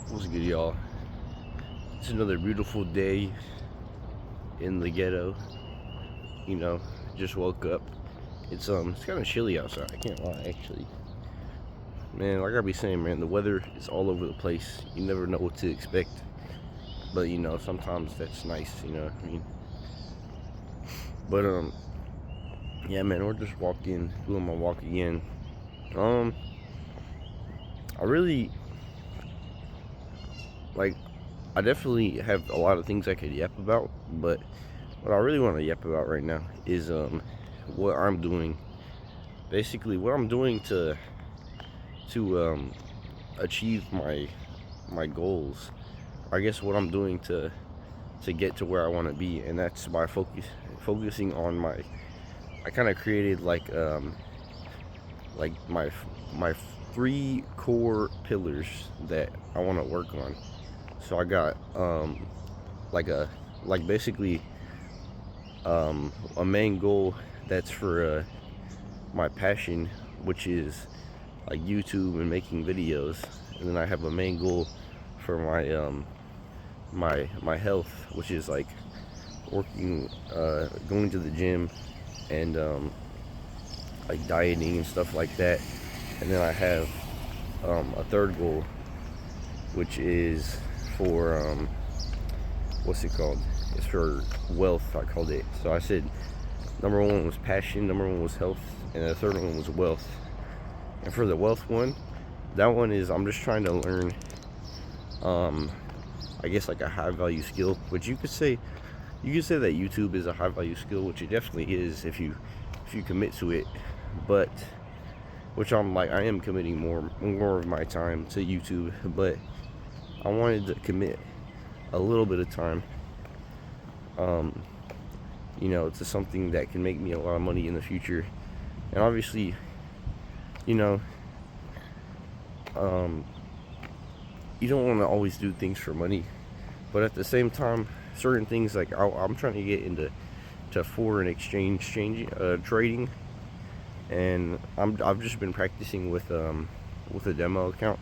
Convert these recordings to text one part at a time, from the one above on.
What's good, y'all? It's another beautiful day in the ghetto. You know, just woke up. It's kind of chilly outside. I can't lie, actually. Man, like I be saying, man, the weather is all over the place. You never know what to expect. But sometimes that's nice. You know what I mean? But yeah, man, we're just walking, doing my walk again. I really like. I definitely have a lot of things I could yap about, but what I really want to yap about right now is what I'm doing. Basically, what I'm doing to achieve my goals. I guess what I'm doing to get to where I want to be, and that's by focusing on my. I kind of created like my three core pillars that I want to work on. So I got like a like basically a main goal that's for my passion, which is like YouTube and making videos, and then I have a main goal for my health, which is like working, going to the gym, and like dieting and stuff like that. And then I have a third goal, which is for what's it called? It's for wealth, I called it. So I said number one was passion, number one was health, and the third one was wealth. And for the wealth one, that one is I'm just trying to learn I guess like a high value skill, which you could say that YouTube is a high value skill, which it definitely is if you commit to it. But which I am committing more of my time to YouTube, but I wanted to commit a little bit of time to something that can make me a lot of money in the future. And obviously, you know, you don't want to always do things for money, but at the same time, certain things like I'm trying to get into foreign exchange trading, and I've just been practicing with a demo account,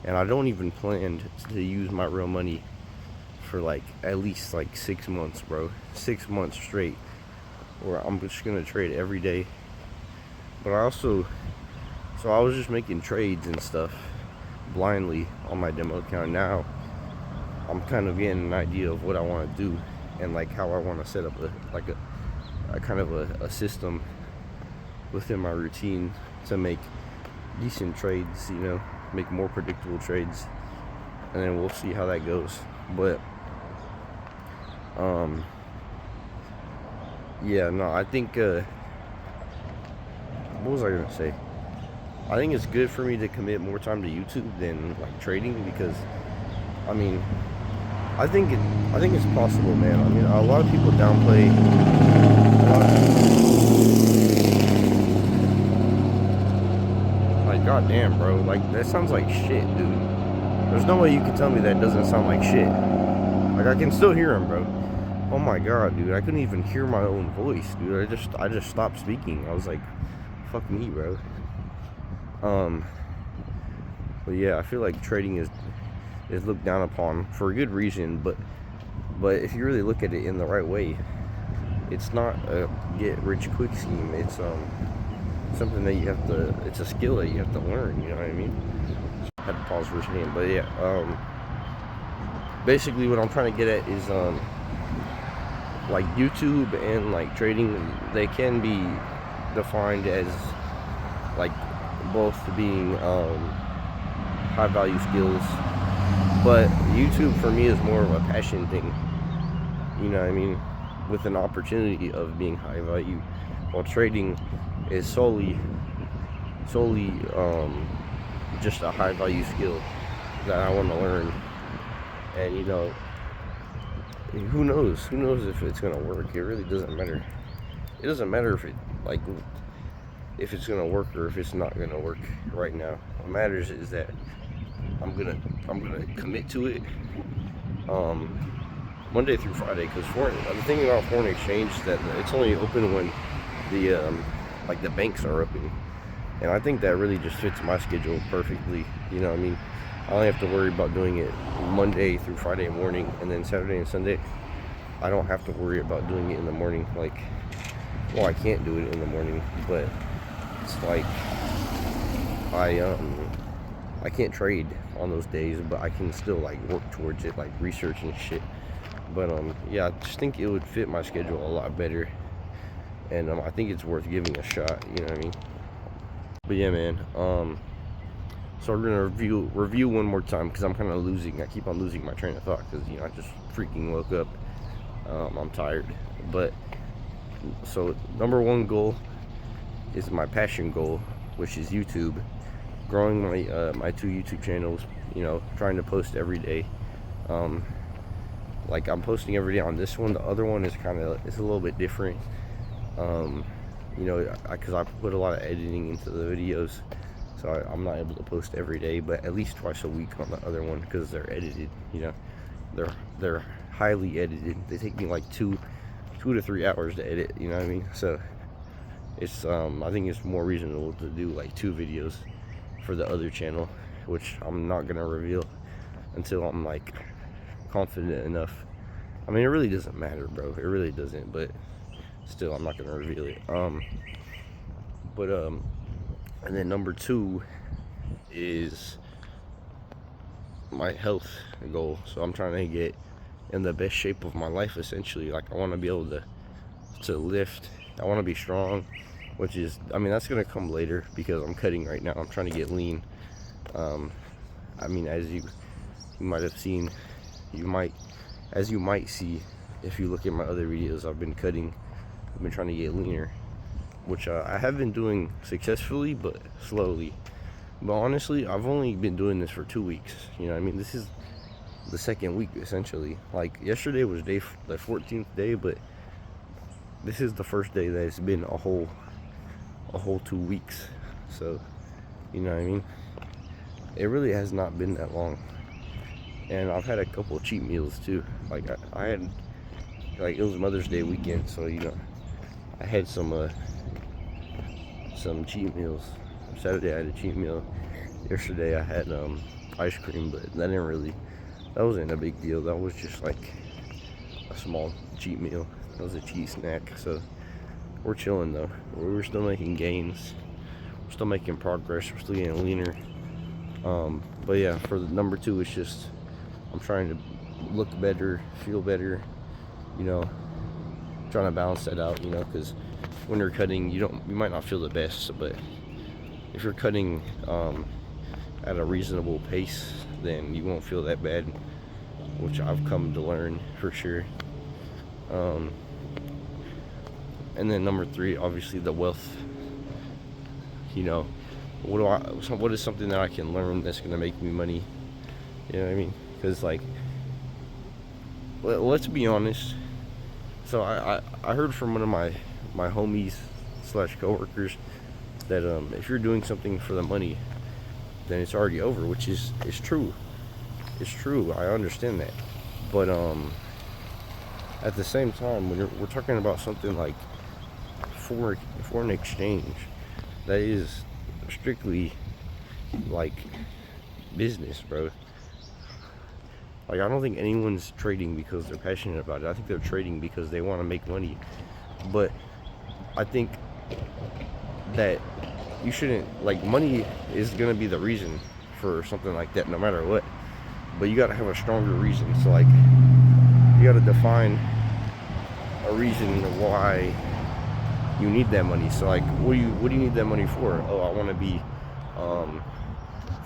and I don't even plan to use my real money for like at least like 6 months, bro. 6 months straight, where I'm just gonna trade every day. But I was just making trades and stuff blindly on my demo account. Now I'm kind of getting an idea of what I want to do, and like how I want to set up a kind of a system within my routine to make decent trades, make more predictable trades, and then we'll see how that goes. But yeah, no, I think what was I gonna say? I think it's good for me to commit more time to YouTube than like trading, because I mean, I think it's possible, man. I mean, a lot of people downplay. Like, goddamn, bro. Like, that sounds like shit, dude. There's no way you can tell me that doesn't sound like shit. Like, I can still hear him, bro. Oh my god, dude. I couldn't even hear my own voice, dude. I just stopped speaking. I was like, fuck me, bro. But yeah, I feel like trading is looked down upon for a good reason, but if you really look at it in the right way, it's not a get rich quick scheme. It's something that it's a skill that you have to learn, you know what I mean? I had to pause for a second, but yeah, basically what I'm trying to get at is like YouTube and like trading, they can be defined as like both being high value skills, but YouTube for me is more of a passion thing, you know what I mean, with an opportunity of being high value, while trading is solely just a high value skill that I want to learn. And who knows if it's gonna work. It really doesn't matter. It doesn't matter if it's gonna work or if it's not gonna work right now. What matters is that I'm gonna commit to it Monday through Friday, because the thing about foreign exchange is that it's only open when the banks are open, and I think that really just fits my schedule perfectly. You know what I mean? I only have to worry about doing it Monday through Friday morning, and then Saturday and Sunday I don't have to worry about doing it in the morning. Like, well, I can't do it in the morning, but it's like I can't trade on those days, but I can still like work towards it, like research and shit. But yeah, I just think it would fit my schedule a lot better, and I think it's worth giving a shot. You know what I mean? But yeah, man. So we're gonna review one more time, because I'm kind of losing. I keep on losing my train of thought because I just freaking woke up. I'm tired. But so number one goal is my passion goal, which is YouTube. Growing my 2 YouTube channels. Trying to post every day. Like, I'm posting every day on this one. The other one is it's a little bit different. Because I put a lot of editing into the videos, so I'm not able to post every day, but at least twice a week on the other one, because they're edited. They're highly edited. They take me like 2 to 3 hours to edit. You know what I mean? So it's I think it's more reasonable to do like 2 videos for the other channel, which I'm not gonna reveal until I'm like confident enough. I mean, it really doesn't matter, bro. It really doesn't, but still, I'm not gonna reveal it. And then number 2 is my health goal. So I'm trying to get in the best shape of my life, essentially. Like, I want to be able to lift. I want to be strong, which is, I mean, that's gonna come later, because I'm cutting right now. I'm trying to get lean. I mean, as you might have seen, as you might see if you look at my other videos, I've been cutting. I've been trying to get leaner, which I have been doing successfully, but slowly. But honestly, I've only been doing this for 2 weeks. You know what I mean? This is the 2nd week, essentially. Like, yesterday was the 14th day, but this is the first day that it's been a whole 2 weeks. So, you know what I mean? It really has not been that long. And I've had a couple of cheat meals too. Like, I had, like, it was Mother's Day weekend, so I had some cheat meals. Saturday I had a cheat meal. Yesterday I had ice cream, but that wasn't a big deal. That was just like a small cheat meal. That was a cheat snack. So we're chilling though. We're still making gains. We're still making progress. We're still getting leaner. But yeah, for the number 2, it's just I'm trying to look better, feel better, trying to balance that out, because when you're cutting, you might not feel the best, but if you're cutting at a reasonable pace, then you won't feel that bad, which I've come to learn for sure. And then number 3, obviously the wealth. What is something that I can learn that's gonna make me money? You know what I mean? Because, like, let's be honest. So I heard from one of my homies / coworkers that if you're doing something for the money, then it's already over, which is true. It's true. I understand that, but at the same time, when we're talking about something like foreign exchange, that is strictly like business, bro. Like, I don't think anyone's trading because they're passionate about it. I think they're trading because they want to make money. But I think that you shouldn't, like, money is going to be the reason for something like that no matter what. But you got to have a stronger reason. So, like, you got to define a reason why you need that money. So, like, what do you need that money for? Oh, I want to be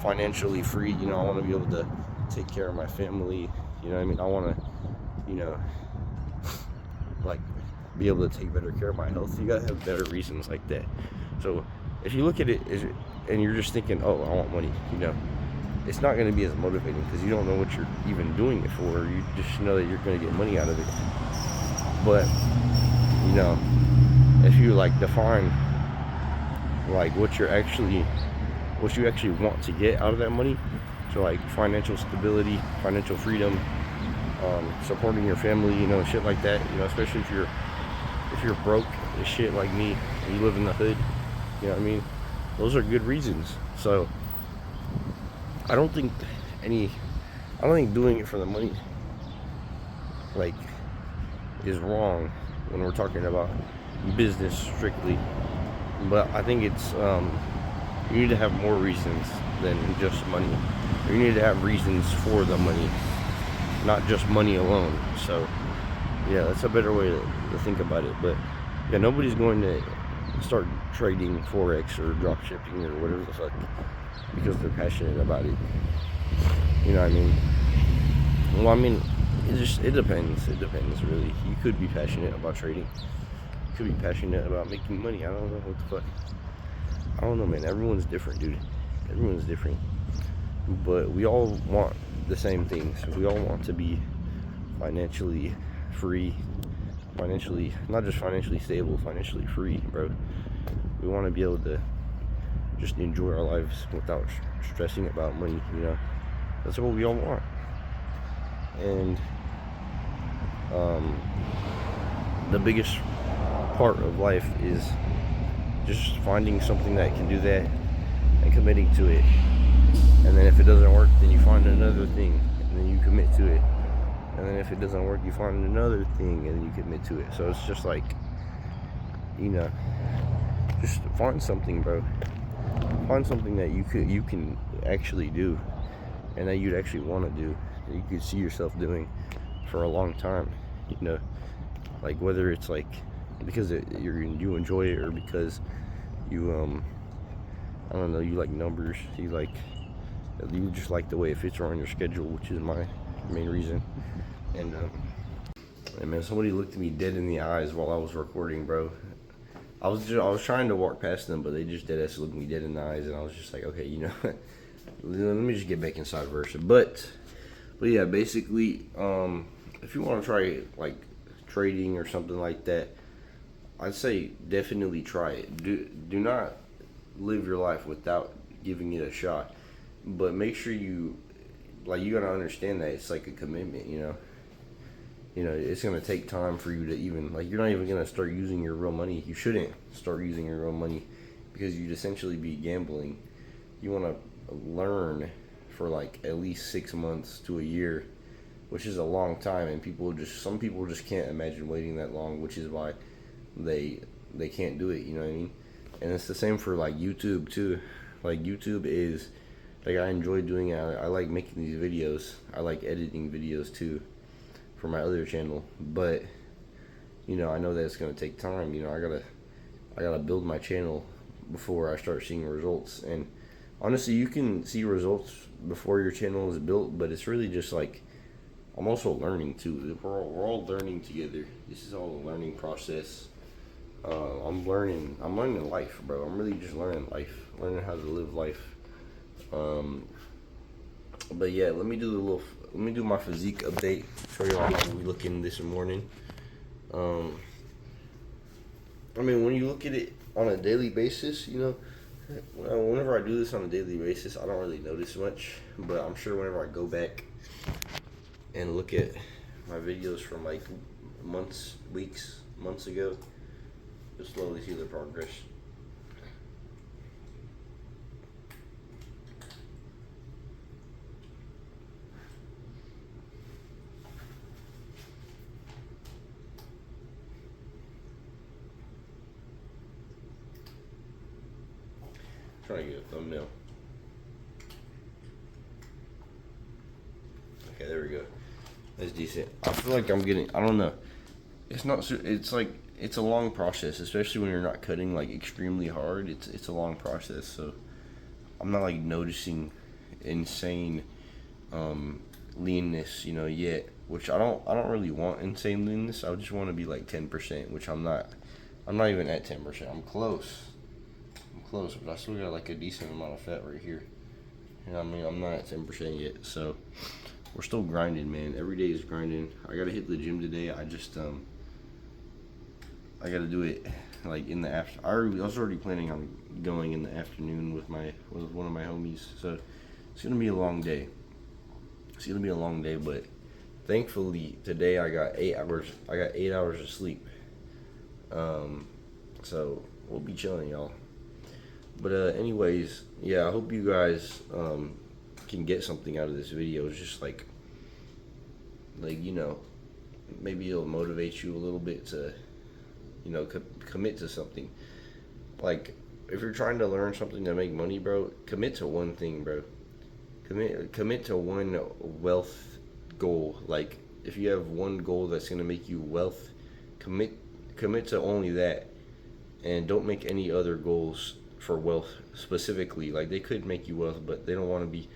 financially free. I want to be able to take care of my family. You know what I mean? I want to, like, be able to take better care of my health. You gotta have better reasons like that. So if you look at it and you're just thinking, oh, I want money, it's not going to be as motivating, because you don't know what you're even doing it for. You just know that you're going to get money out of it. But if you, like, define, like, what you actually want to get out of that money, so, like, financial stability, financial freedom, supporting your family, shit like that, especially if you're broke as shit like me and you live in the hood, you know what I mean? Those are good reasons. So I don't think any. I don't think doing it for the money like is wrong when we're talking about business strictly. But I think it's you need to have more reasons than just money. You need to have reasons for the money, not just money alone. So yeah, that's a better way to think about it. But yeah, nobody's going to start trading forex or drop shipping or whatever the fuck because they're passionate about it. You know what I mean? Well, I mean, it depends. It depends really. You could be passionate about trading. You could be passionate about making money. I don't know what the fuck. I don't know, man. Everyone's different, dude. Everyone's different. But we all want the same things. We all want to be financially free, financially, not just financially stable, financially free, bro. We want to be able to just enjoy our lives without stressing about money, you know. That's what we all want. And the biggest part of life is just finding something that can do that and committing to it. And then if it doesn't work, then you find another thing and then you commit to it. And then if it doesn't work, you find another thing and then you commit to it. So it's just like, you know, just find something, bro. Find something that you can actually do and that you'd actually want to do, that you could see yourself doing for a long time. You know, like whether it's like because you enjoy it or because you I don't know, you like numbers, you just like the way it fits around your schedule, which is my main reason. And man, somebody looked at me dead in the eyes while I was recording, bro. I was trying to walk past them, but they just dead ass looked me dead in the eyes, and I was just like, okay, you know, let me just get back inside version. But yeah, basically, if you want to try like trading or something like that, I'd say definitely try it. Do not live your life without giving it a shot, but make sure you gotta understand that it's like a commitment, you know. You know, it's gonna take time for you to even you're not even gonna start using your real money. You shouldn't start using your real money because you'd essentially be gambling. You want to learn for like at least 6 months to a year, which is a long time, and some people just can't imagine waiting that long, which is why they can't do it. You know what I mean? And it's the same for like YouTube too. Like YouTube is like I enjoy doing it. I like making these videos. I like editing videos too for my other channel, but you know, I know that it's gonna take time. You know, I gotta build my channel before I start seeing results. And honestly, you can see results before your channel is built, but it's really just like I'm also learning too. We're all learning together. This is all a learning process. I'm learning life, bro. I'm really just learning life, learning how to live life. But yeah, let me do my physique update. Show you all how we looking this morning. I mean, when you look at it on a daily basis, you know, whenever I do this on a daily basis, I don't really notice much. But I'm sure whenever I go back and look at my videos from like months ago, you'll slowly see the progress. Trying to get a thumbnail. Okay, there we go. That's decent. I feel like I'm getting, I don't know. It's not, it's like, it's a long process, especially when you're not cutting like extremely hard. It's a long process, so I'm not like noticing insane leanness, you know, yet. Which I don't really want insane leanness. I just want to be like 10%, which I'm not. I'm not even at 10%. I'm close, but I still got like a decent amount of fat right here. You know what I mean? I'm not at 10% yet, so we're still grinding, man. Every day is grinding. I gotta hit the gym today. I just I gotta do it like in the after. I was already planning on going in the afternoon with one of my homies. So it's gonna be a long day. But thankfully today I got 8 hours. I got 8 hours of sleep. So we'll be chilling, y'all. But anyways, yeah, I hope you guys can get something out of this video is just like you know, maybe it'll motivate you a little bit to, you know, commit to something. Like, if you're trying to learn something to make money, bro, commit to one thing, bro. Commit to one wealth goal. Like, if you have one goal that's gonna make you wealth, commit to only that, and don't make any other goals for wealth specifically. Like, they could make you wealth, but they don't want to be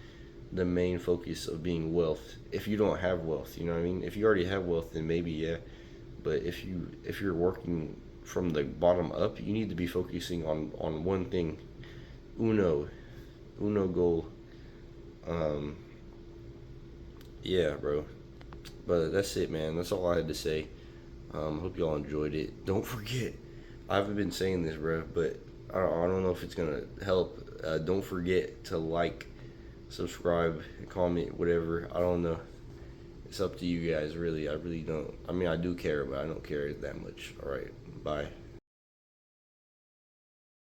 the main focus of being wealth. If you don't have wealth, you know what I mean? If you already have wealth, then maybe yeah. But if you're working from the bottom up, you need to be focusing on one thing. Uno goal. Yeah, bro. But that's it, man. That's all I had to say. Hope y'all enjoyed it. Don't forget, I haven't been saying this, bro, but I don't know if it's gonna help. Don't forget to like, subscribe, comment, whatever. I don't know. It's up to you guys, really. I really don't. I mean, I do care, but I don't care that much. All right. Bye.